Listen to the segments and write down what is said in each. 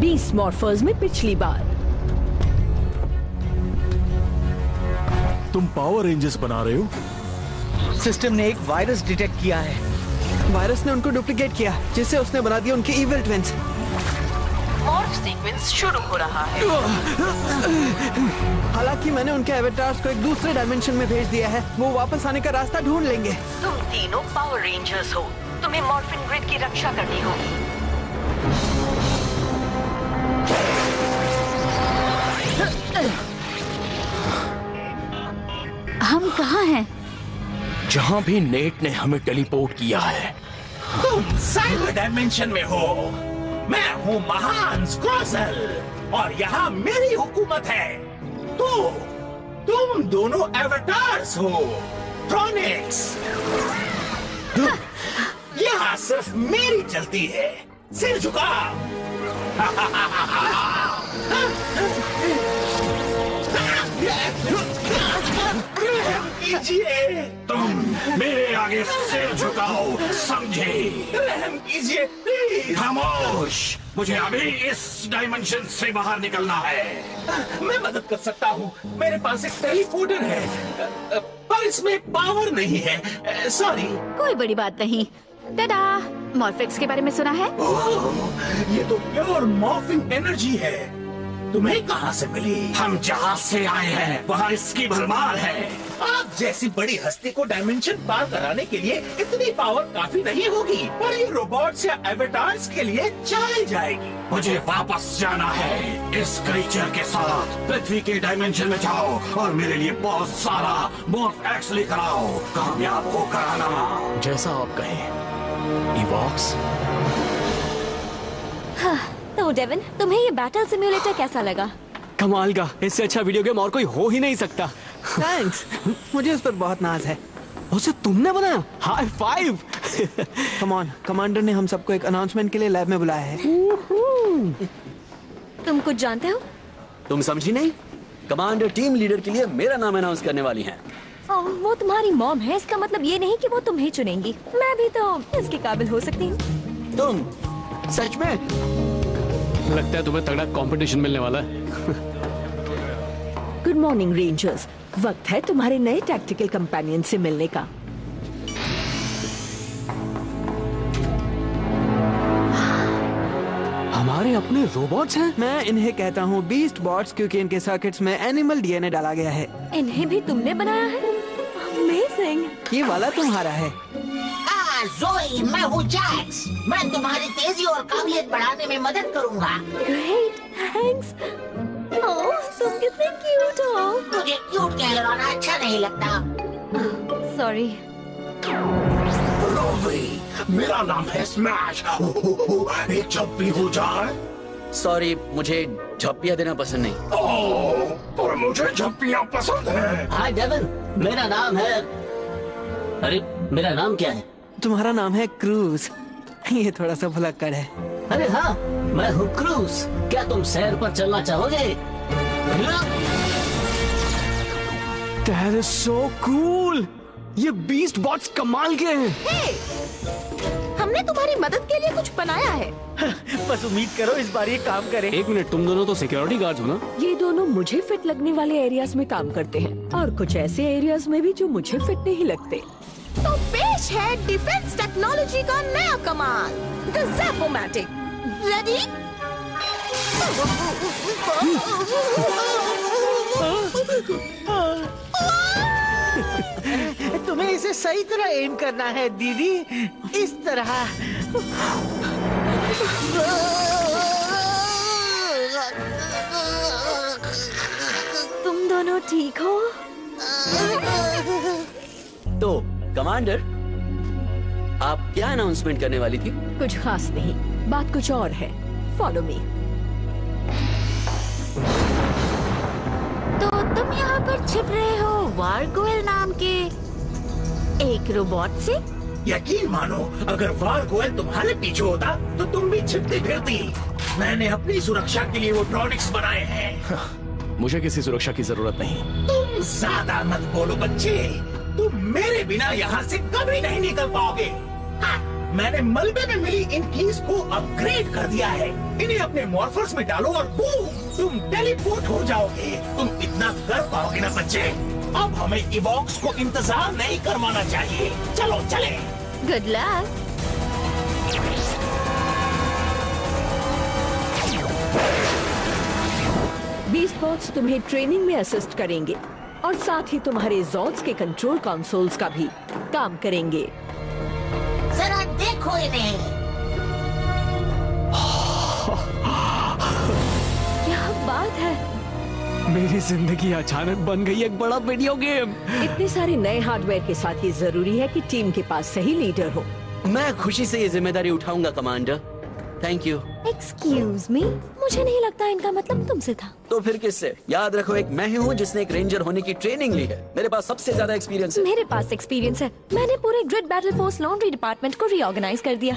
20 मॉर्फर्स में पिछली बार। तुम पावर रेंजर्स बना रहे हो? सिस्टम ने एक वायरस डिटेक्ट किया है। वायरस ने उनको डुप्लीकेट किया, जिससे उसने बना दिया उनके इविल ट्विंस। मॉर्फ सीक्वेंस शुरू हो रहा है। हालांकि मैंने उनके एवेटार्स को एक दूसरे डायमेंशन में भेज दिया है, वो वापस आने का रास्ता ढूंढ लेंगे। तुम तीनों पावर रेंजर्स हो, तुम्हें मॉर्फिन ग्रिड की रक्षा करनी होगी। हम कहाँ हैं? जहाँ भी नेट ने हमें टेलीपोर्ट किया है। तुम साइबर डायमेंशन में हो। मैं हूँ महान स्क्रॉसल और यहाँ मेरी हुकूमत है। तुम दोनों एवेटार्स हो, ट्रॉनिक्स। यहाँ सिर्फ मेरी चलती है। सिर झुका। कीजिए। तुम मेरे आगे सिर झुकाओ, समझे? रहम कीजिए प्लीज। खामोश, मुझे अभी इस डायमेंशन से बाहर निकलना है। मैं मदद कर सकता हूँ, मेरे पास एक टेलीपोर्टर है, पर इसमें पावर नहीं है। सॉरी। कोई बड़ी बात नहीं। टाटा। मॉर्फेक्स के बारे में सुना है? ओह, ये तो प्योर मॉर्फिंग एनर्जी है। तुम्हें कहाँ से मिली? हम जहाज से आए हैं, वहाँ इसकी भरमार है। आप जैसी बड़ी हस्ती को डायमेंशन पार कराने के लिए इतनी पावर काफी नहीं होगी, पर ये रोबोट्स या एवेटार्स के लिए चल जाएगी। मुझे वापस जाना है इस क्रीचर के साथ। पृथ्वी के डायमेंशन में जाओ और मेरे लिए बहुत सारा मॉर्फ एक्स लेकर आओ। कामयाब होकर आना। जैसा आप कहें। इवॉक्स। हाँ, तो डेविन, तुम्हें ये बैटल सिम्युलेटर कैसा लगा? कमाल का, इससे अच्छा वीडियो गेम और कोई हो ही नहीं सकता। थैंक्स, मुझे उस पर बहुत नाज है। उसे तुमने बनाया? High five. Come on, commander ने हम सबको एक अनाउंसमेंट के लिए लैब में बुलाया है। तुम कुछ जानते हो? तुम समझी नहीं? कमांडर टीम लीडर के लिए मेरा नाम अनाउंस करने वाली हैं। वो तुम्हारी मॉम है, इसका मतलब ये नहीं कि वो तुम्हें चुनेंगी। मैं भी तो इसके काबिल हो सकती हूँ। तुम सच में? लगता है तुम्हें तगड़ा कंपटीशन मिलने वाला है। गुड मॉर्निंग रेंजर्स, वक्त है तुम्हारे नए टैक्टिकल कंपेनियन से मिलने का। हमारे अपने रोबोट्स हैं? मैं इन्हें कहता हूँ बीस्ट बॉट्स, क्योंकि इनके सर्किट्स में एनिमल डीएनए डाला गया है। इन्हें भी तुमने बनाया है? अमेजिंग। ये वाला तुम्हारा है। ज़ोई, मैं हूँ जैक्स। मैं तुम्हारी तेजी और काबिलियत बढ़ाने में मदद करूँगा। Great, thanks. ओह, तुम कितने क्यूट हो। मुझे क्यूट कहलाना अच्छा नहीं लगता। सॉरी। रोवी, मेरा नाम है स्मैश। एक झप्पी हो जाए। सॉरी, मुझे झप्पियाँ देना पसंद नहीं। ओह, और मुझे झप्पियाँ पसंद है। हाय डेविन, मेरा नाम है। अरे, मेरा नाम क्या है? तुम्हारा नाम है क्रूज। ये थोड़ा सा भुलक्कड़ है। अरे हाँ, मैं हूँ क्रूज। क्या तुम सैर पर चलना चाहोगे? That is so cool! ये बीस्ट बॉट्स कमाल के हैं। हमने तुम्हारी मदद के लिए कुछ बनाया है। बस उम्मीद करो इस बार ये काम करे। एक मिनट, तुम दोनों तो सिक्योरिटी गार्ड्स हो ना? ये दोनों मुझे फिट लगने वाले एरियाज में काम करते हैं और कुछ ऐसे एरियाज में भी जो मुझे फिट नहीं लगते। तो पेश है डिफेंस टेक्नोलॉजी का नया कमाल, द ज़ैपोमैटिक। रेडी? तुम्हें इसे सही तरह एम करना है दीदी, इस तरह। तुम दोनों ठीक हो? तो कमांडर, आप क्या अनाउंसमेंट करने वाली थी? कुछ खास नहीं, बात कुछ और है। Follow me. तो तुम यहाँ पर छिप रहे हो वारगोएल नाम के एक रोबोट से? यकीन मानो, अगर वारगोएल तुम्हारे पीछे होता तो तुम भी छिपती फिरती। मैंने अपनी सुरक्षा के लिए वो ट्रॉनिक्स बनाए हैं। मुझे किसी सुरक्षा की जरूरत नहीं। तुम ज्यादा मत बोलो बच्चे, तुम मेरे बिना यहाँ से कभी नहीं निकल पाओगे। हाँ, मैंने मलबे में मिली इन कीज को अपग्रेड कर दिया है। इन्हें अपने मॉर्फर्स में डालो और तुम टेलीपोर्ट हो जाओगे। तुम इतना कर पाओगे ना बच्चे? अब हमें इवॉक्स को इंतजार नहीं करवाना चाहिए। चलो चले। Good luck. बीस्ट बॉट्स तुम्हें ट्रेनिंग में असिस्ट करेंगे और साथ ही तुम्हारे जॉड्स के कंट्रोल कंसोल्स का भी काम करेंगे। जरा देखो इन्हें। क्या बात है। मेरी जिंदगी अचानक बन गई एक बड़ा वीडियो गेम। इतने सारे नए हार्डवेयर के साथ ये जरूरी है कि टीम के पास सही लीडर हो। मैं खुशी से ये जिम्मेदारी उठाऊंगा commander. Thank you. Excuse me, मुझे नहीं लगता इनका मतलब तुमसे था। तो फिर किससे? याद रखो, एक मैं ही हूँ जिसने एक रेंजर होने की ट्रेनिंग ली है। मेरे पास सबसे ज्यादा एक्सपीरियंस है। मेरे पास एक्सपीरियंस है। मैंने पूरे grid battle force laundry department को रीऑर्गेनाइज कर दिया।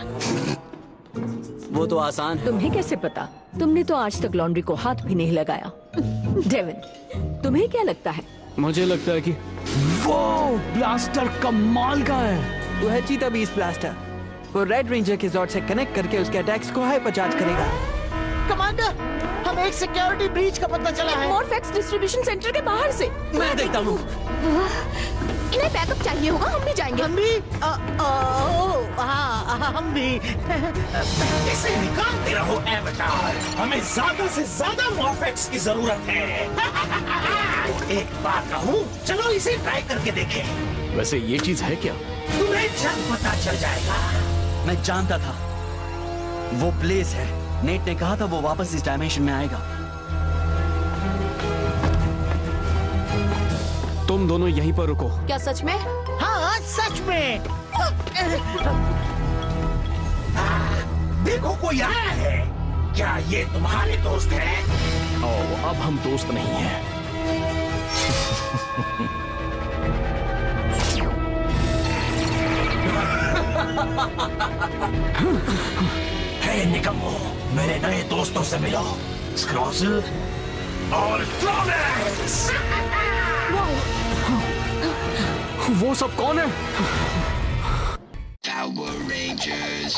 वो तो आसान है। तुम्हें कैसे पता? तुमने तो आज तक लॉन्ड्री को हाथ भी नहीं लगाया। डेविन, तुम्हें क्या लगता है? मुझे लगता है कि वो ब्लास्टर कमाल का है। वो है चीता बीस्ट ब्लास्टर। वो रेड रेंजर के जॉर्ड से कनेक्ट करके उसके अटैक्स को हाइपर चार्ज करेगा। कमांडर, हमें एक सिक्योरिटी ब्रीच का पता चला है। मॉर्फेक्स डिस्ट्रीब्यूशन सेंटर के बाहर से। मैं देखता हूँ। इन्हें बैकअप चाहिए होगा, हम भी जाएंगे। हम भी हम भी इसे निकालते रहो एवटार। हमें ज्यादा से ज्यादा मॉर्फेक्स की जरूरत है। एक बात कहूँ, चलो इसे ट्राई करके देखें। वैसे ये चीज है क्या? तुम्हें जल्द पता चल जाएगा। मैं जानता था वो ब्लेज है। नेट ने कहा था वो वापस इस डायमेंशन में आएगा। तुम दोनों यहीं पर रुको। क्या सच में? हाँ, सच में। देखो, कोई आया है। क्या ये तुम्हारे दोस्त हैं? ओ, अब हम दोस्त नहीं हैं। हे निकम्मो, मेरे नए दोस्तों से मिलो। स्क्रॉज़ल और फ्लोरेंस। वो सब कौन है? Power Rangers.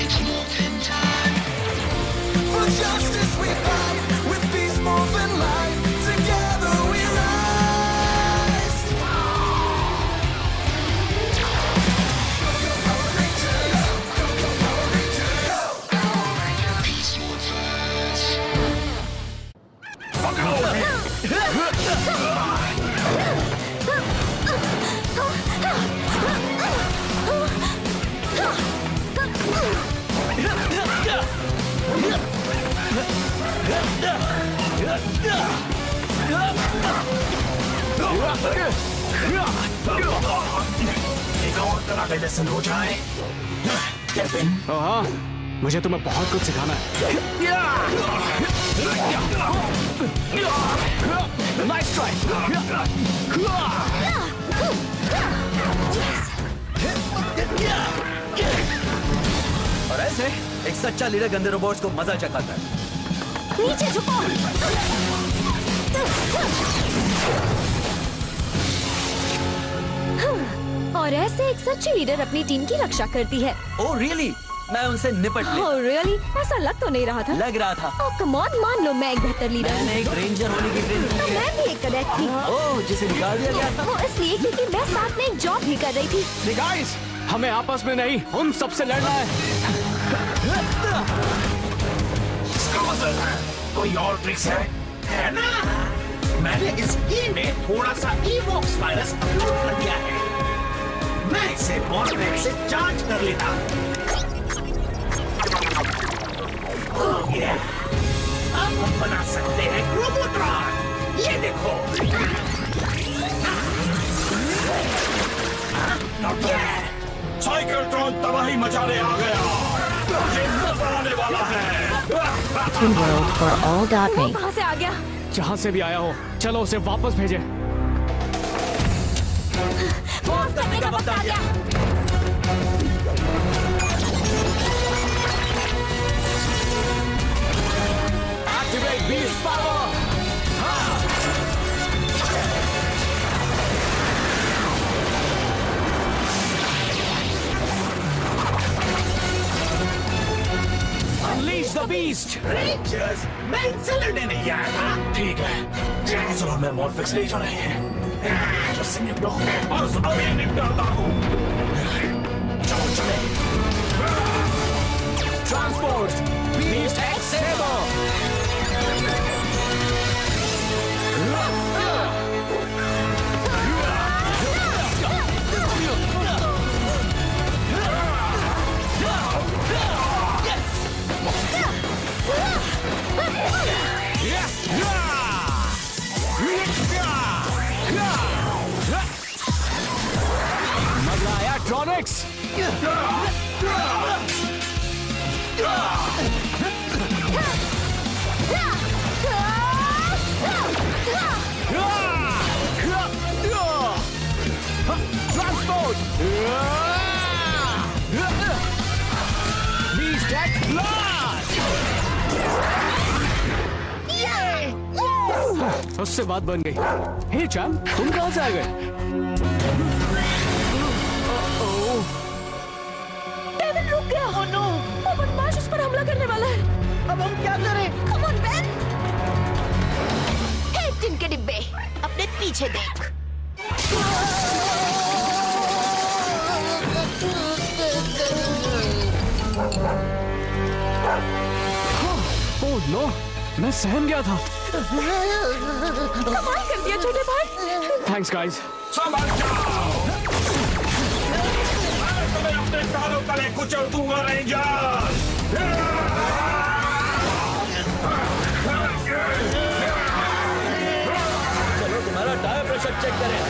It's morphin' time. For justice we fight, with peace morphin' light. Together we rise. Peace morphers. एक और तरह का लेसन हो जाए। केविन, हाँ, मुझे तुम्हें बहुत कुछ सिखाना है। Nice try. और ऐसे एक सच्चा लीडर गंदे रोबोट्स को मजा चखाता है। नीचे झुको। और ऐसे एक सच्ची लीडर अपनी टीम की रक्षा करती है। Oh really? मैं उनसे निपट ली। Oh really? ऐसा लग तो नहीं रहा था। लग रहा था। ओह कम ऑन, मान लो मैं एक बेहतर लीडर मैंने एक रेंजर होने की ट्रेनिंग तो की है। मैं भी एक कैडेट थी। ओह, जिसे निकाल दिया गया था। वो इसलिए क्योंकि मैं साथ में एक जॉब भी कर रही थी। Hey guys, हमें आपस में नहीं, उन सबसे लड़ना है। स्क्रॉज़ल, कोई और ट्रिक्स है ना? मैंने इस की में थोड़ा सा इवॉक्स वायरस अपलोड कर दिया है। मैं इसे मॉर्फेक्स से जांच कर लेता हूँ। हो गया। अब हम बना सकते हैं रोबोट्रॉन। ये देखो। साइकिलट्रॉन तबाही मचाने आ गया। ये नजर आने वाला है। वो कहाँ से आ गया? जहाँ से भी आया हो, चलो उसे वापस भेजे। फोर्स करने का वक्त आ गया। Activate beast power. the beast! Rangers, मैं इनसे लड़ने नहीं आया था। ठीक है, चलो मैं मॉर्फिक्स ले जा रहे हैं। उससे निपटो और उस अभी निपटाता हूँ। चलो चले। Transport! Beast X Saber! Tronics! Transport! Beast X Blast! उससे बात बन गई। हे चैम, तुम कहाँ से आ गए? डेविन रुक गया। Oh no! वो बदमाश उस पर हमला करने वाला है। अब हम क्या करें? Come on, Ben! हे टिन के डिब्बे, अपने पीछे देख। ओह नो, मैं सहम गया था। कमाल कर दिया छोटे भाई। Thanks guys. संभल जाओ। मैं तुम्हें अपने तालों तले कुचल दूंगा रेंजर। चलो तुम्हारा टायर प्रेशर चेक करें।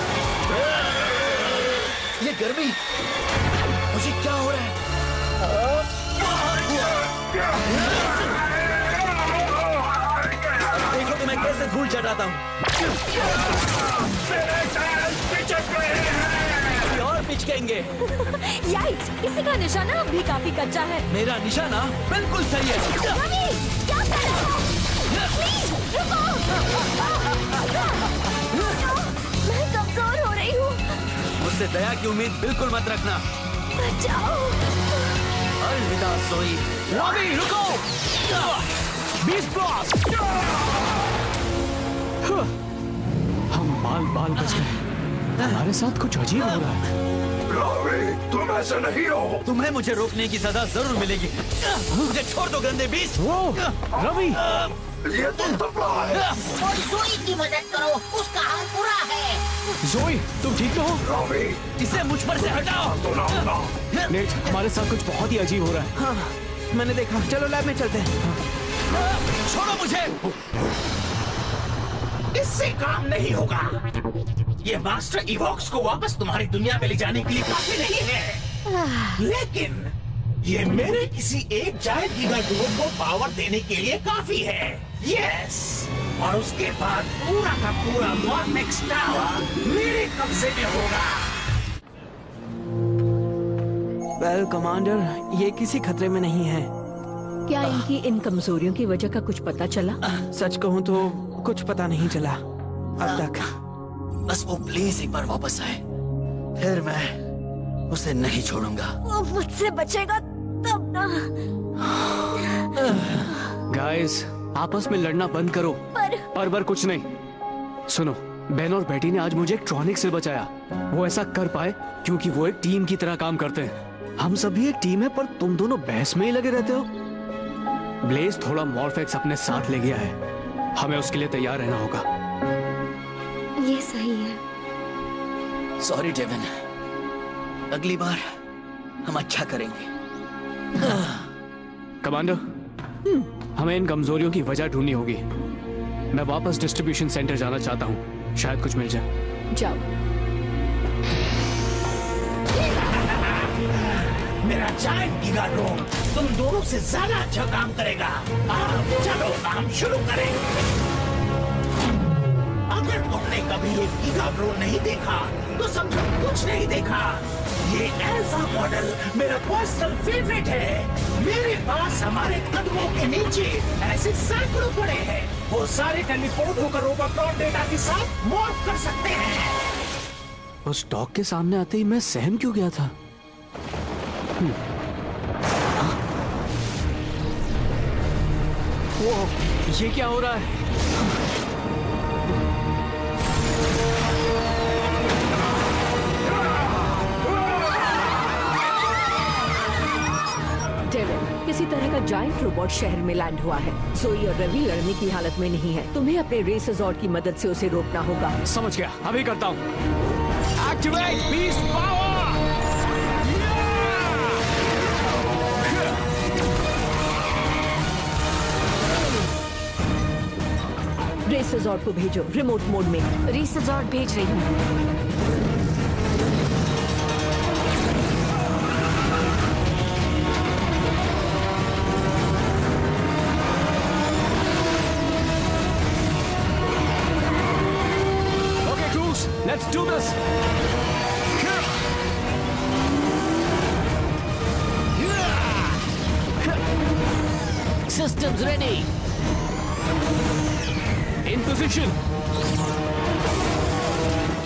ये गर्मी, मुझे क्या हो रहा है? देखो कि मैं कैसे धूल चटाता हूँ। और पिचकेंगे। याइट्स, इसी का निशाना अब भी काफी कच्चा है। मेरा निशाना बिल्कुल सही है। रवि, क्या कर रहे हो? प्लीज, रुको। मैं कमजोर हो रही हूँ। मुझसे दया की उम्मीद बिल्कुल मत रखना। बचाओ। अलविदा सोई। रवि रुको! Beast blast! हम बाल बच गए। हमारे साथ कुछ अजीब हो रहा है। रवि, तुम ऐसे नहीं हो। तुम्हें मुझे रोकने की सजा जरूर मिलेगी। मुझे छोड़ दो गंदे बीस्ट। वो रवि, ये तो तबला है। और जोई की मदद करो, उसका हाल बुरा है। जोई, तुम ठीक तो हो? रवि, इसे मुझ पर से हटाओ। नेट, हमारे साथ कुछ बहुत ही अजीब हो रहा है। हाँ, मैंने देखा। चलो लैब में चलते हैं। छोड़ो मुझे। इससे काम नहीं होगा। ये मास्टर इवॉक्स को वापस तुम्हारी दुनिया में ले जाने के लिए काफी नहीं है, लेकिन ये मेरे किसी एक जायंट गीगाड्रोन को पावर देने के लिए काफी है। यस, और उसके बाद पूरा का पूरा मॉर्फिक्स टावर मेरे कब्जे में होगा। वेल कमांडर, ये किसी खतरे में नहीं है। क्या इनकी इन कमजोरियों की वजह का कुछ पता चला? सच कहूँ तो कुछ पता नहीं चला अब तक। बस वो प्लीज एक बार वापस आए, फिर मैं उसे नहीं छोड़ूंगा। वो मुझसे बचेगा तब ना। गाइस, आपस में लड़ना बंद करो। पर कुछ नहीं। सुनो, बेन और बेटी ने आज मुझे एक ट्रॉनिक से बचाया। वो ऐसा कर पाए क्योंकि वो एक टीम की तरह काम करते हैं। हम सभी एक टीम है, पर तुम दोनों बहस में ही लगे रहते हो। ब्लेज थोड़ा मॉर्फिक्स अपने साथ ले गया है, हमें उसके लिए तैयार रहना होगा। ये सही है। सॉरी डेविन, अगली बार हम अच्छा करेंगे। कमांडर, हमें इन कमजोरियों की वजह ढूंढनी होगी। मैं वापस डिस्ट्रीब्यूशन सेंटर जाना चाहता हूँ, शायद कुछ मिल जाए। जाओ। मेरा जायंट गीगाड्रोन तुम दोनों से ज्यादा अच्छा काम करेगा। चलो काम शुरू करें। अगर तुमने कभी एक गीगाड्रोन नहीं देखा तो समझो कुछ नहीं देखा। ये अल्फा मॉडल मेरा पर्सनल फेवरेट है। मेरे पास हमारे कदमों के नीचे ऐसे सैकड़ों पड़े हैं। वो सारे टेलीपोर्ट होकर रोबोट्रॉन डेटा के साथ मॉर्फ कर सकते हैं। उस डॉग के सामने आते ही मैं सहम क्यों गया था? वो ये क्या हो रहा है? डेविन, किसी तरह का जायंट रोबोट शहर में लैंड हुआ है। जोई और रवि लड़ने की हालत में नहीं है। तुम्हें अपने रेसर्स की मदद से उसे रोकना होगा। समझ गया, अभी करता हूँ। Activate beast power! रेसर्स को भेजो रिमोट मोड में। रेसर्स भेज रही हूँ। Let's do this! Systems ready! In position!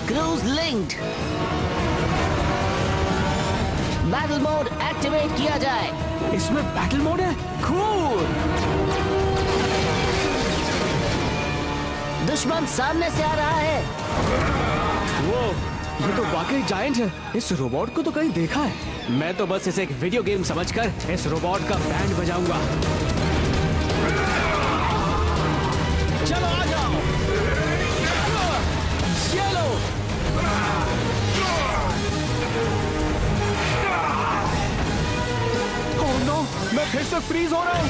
Cruise linked! Battle mode activate किया जाए। इसमें battle mode है? Cool! दुश्मन सामने से आ रहा है। वो ये तो वाकई जायंट है। इस रोबोट को तो कहीं देखा है। मैं तो बस इसे एक वीडियो गेम समझकर इस रोबोट का बैंड बजाऊंगा। चलो आ जाओ। ये लो। ओह नो, मैं फिर से फ्रीज हो रहा हूँ।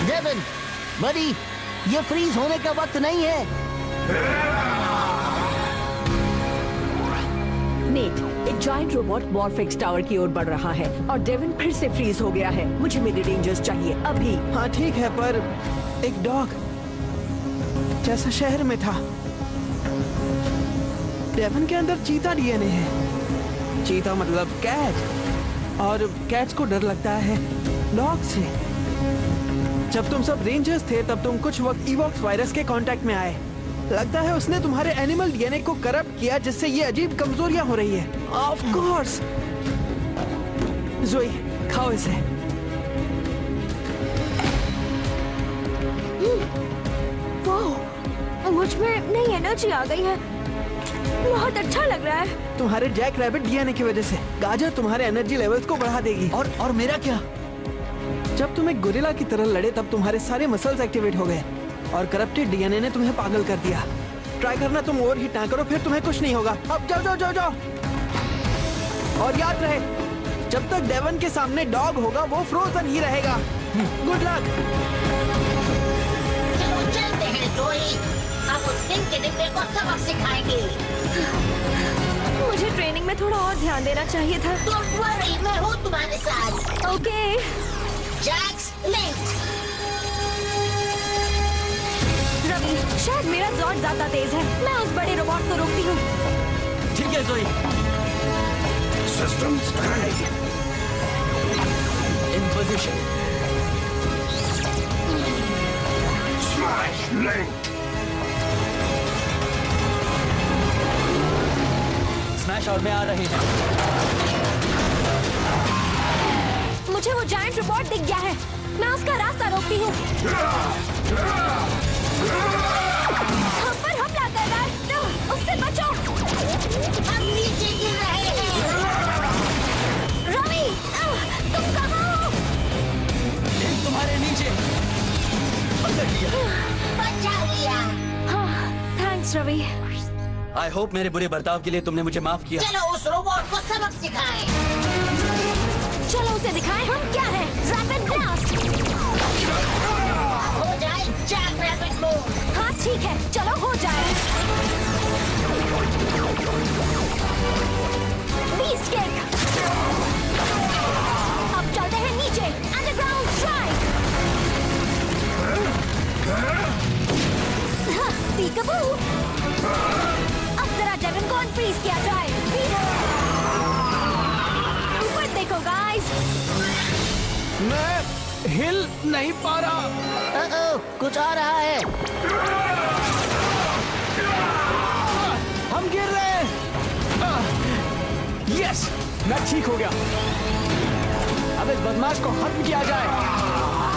डेविन, बड़ी, ये फ्रीज होने का वक्त नहीं है। नेट, एक जायंट रोबोट मॉर्फेक्स टावर की ओर बढ़ रहा है और डेविन फिर से फ्रीज हो गया है। मुझे मेरे रेंजर्स चाहिए अभी। हाँ ठीक है, पर एक डॉग जैसा शहर में था। डेविन के अंदर चीता डीएनए है। चीता मतलब कैट, और कैट्स को डर लगता है डॉग से। जब तुम सब रेंजर्स थे तब तुम कुछ वक्त इवॉक्स वायरस के कांटेक्ट में आए। लगता है उसने तुम्हारे एनिमल डीएनए को करप्ट किया, जिससे ये अजीब कमजोरियां हो रही है। Of course. जोई, खाओ इसे। वाह, मुझ में नई एनर्जी आ गई है। बहुत अच्छा लग रहा है। तुम्हारे जैक रैबिट डीएनए की वजह से गाजर तुम्हारे एनर्जी लेवल्स को बढ़ा देगी। और मेरा क्या? जब तुम एक गोरिल्ला की तरह लड़े तब तुम्हारे सारे मसल्स एक्टिवेट हो गए और करप्टेड डीएनए ने तुम्हें पागल कर दिया। ट्राई करना तुम ओवरहीट ना करो, फिर तुम्हें कुछ नहीं होगा। अब जाओ जाओ जाओ जाओ। और याद रहे, जब तक डेवन के सामने डॉग होगा वो फ्रोजन ही रहेगा। Good luck. चलो चलते हैं जोई, अब उस दिन के डिब्बे को सबक सिखाएंगे। मुझे ट्रेनिंग में थोड़ा और ध्यान देना चाहिए था। Don't worry, मैं हूँ तुम्हारे साथ। ओके। Jacques link. रवि, शायद मेरा जॉर्ड ज्यादा तेज है। मैं उस बड़े रोबोट को रोकती हूँ। ठीक है जोई। Systems ready. In position. Smash link. Smash out में आ रहे हैं। मुझे वो जायंट रोबोट दिख गया है। मैं उसका रास्ता रोकती हूँ। हम पर हमला कर रहा है। उससे बचो। हम नीचे गिर रहे हैं। रवि, तुम कहाँ? तुम्हारे नीचे। पकड़ लिया। बचा लिया। हाँ, थैंक्स रवि। आई होप मेरे बुरे बर्ताव के लिए तुमने मुझे माफ किया। चलो उस रोबोट को सबक सिखाएं। चलो उसे दिखाएं हम क्या है। Rapid blast. हो जाए जैक रैपिड मूव। हाँ ठीक है, चलो हो जाए। Beast kick. अब चलते हैं नीचे। Underground strike. पीकाबू। अब जरा डेविन को अनफ्रीज किया जाए। ऊपर देखो गाइस। मैं हिल नहीं पा रहा। कुछ आ रहा है। हम गिर रहे हैं। यस, मैं ठीक हो गया। अब अब इस बदमाश को खत्म किया जाए।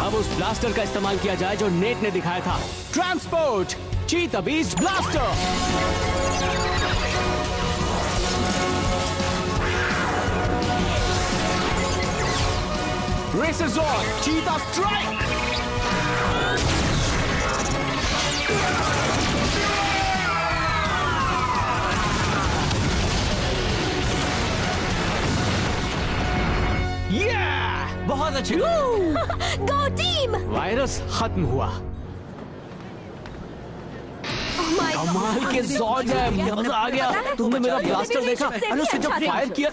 अब उस ब्लास्टर का इस्तेमाल किया जाए जो नेट ने दिखाया था। ट्रांसपोर्ट चीता beast blaster. Races on! Cheetah strike! Yeah! बहुत अच्छे। Go team! वायरस खत्म हुआ। कमाल के जॉर्ज है, मजा आ गया। तुमने मेरा ब्लास्टर देखा? अरे उसने जब फायर किया।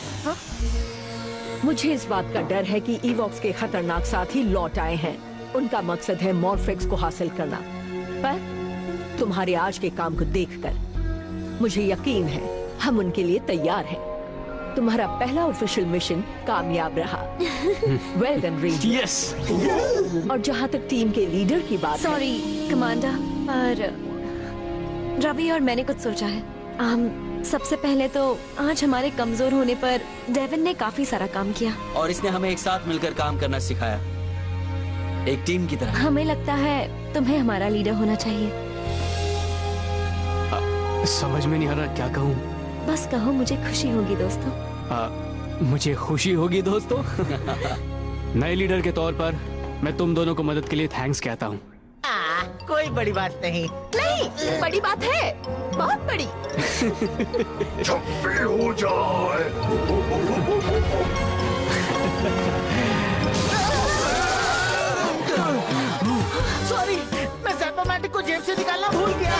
मुझे इस बात का डर है कि इवॉक्स के खतरनाक साथी लौट आए हैं। उनका मकसद है मॉर्फेक्स को हासिल करना। पर तुम्हारे आज के काम को देखकर मुझे यकीन है हम उनके लिए तैयार हैं। तुम्हारा पहला ऑफिशियल मिशन कामयाब रहा। Well done ranger. यस। और जहाँ तक टीम के लीडर की बात, सॉरी कमांडर, पर रवि और मैंने कुछ सोचा है। सबसे पहले तो आज हमारे कमजोर होने पर डेविन ने काफी सारा काम किया और इसने हमें एक साथ मिलकर काम करना सिखाया, एक टीम की तरह। हमें लगता है तुम्हें हमारा लीडर होना चाहिए। समझ में नहीं आ रहा क्या कहूँ। बस कहो, मुझे खुशी होगी दोस्तों। मुझे खुशी होगी दोस्तों। नए लीडर के तौर पर मैं तुम दोनों को मदद के लिए थैंक्स कहता हूँ। कोई बड़ी बात नहीं। नहीं, बड़ी बात है, बहुत बड़ी। जब भी हो जाए। सॉरी, मैं ज़ैपोमैटिक को जेब से निकालना भूल गया।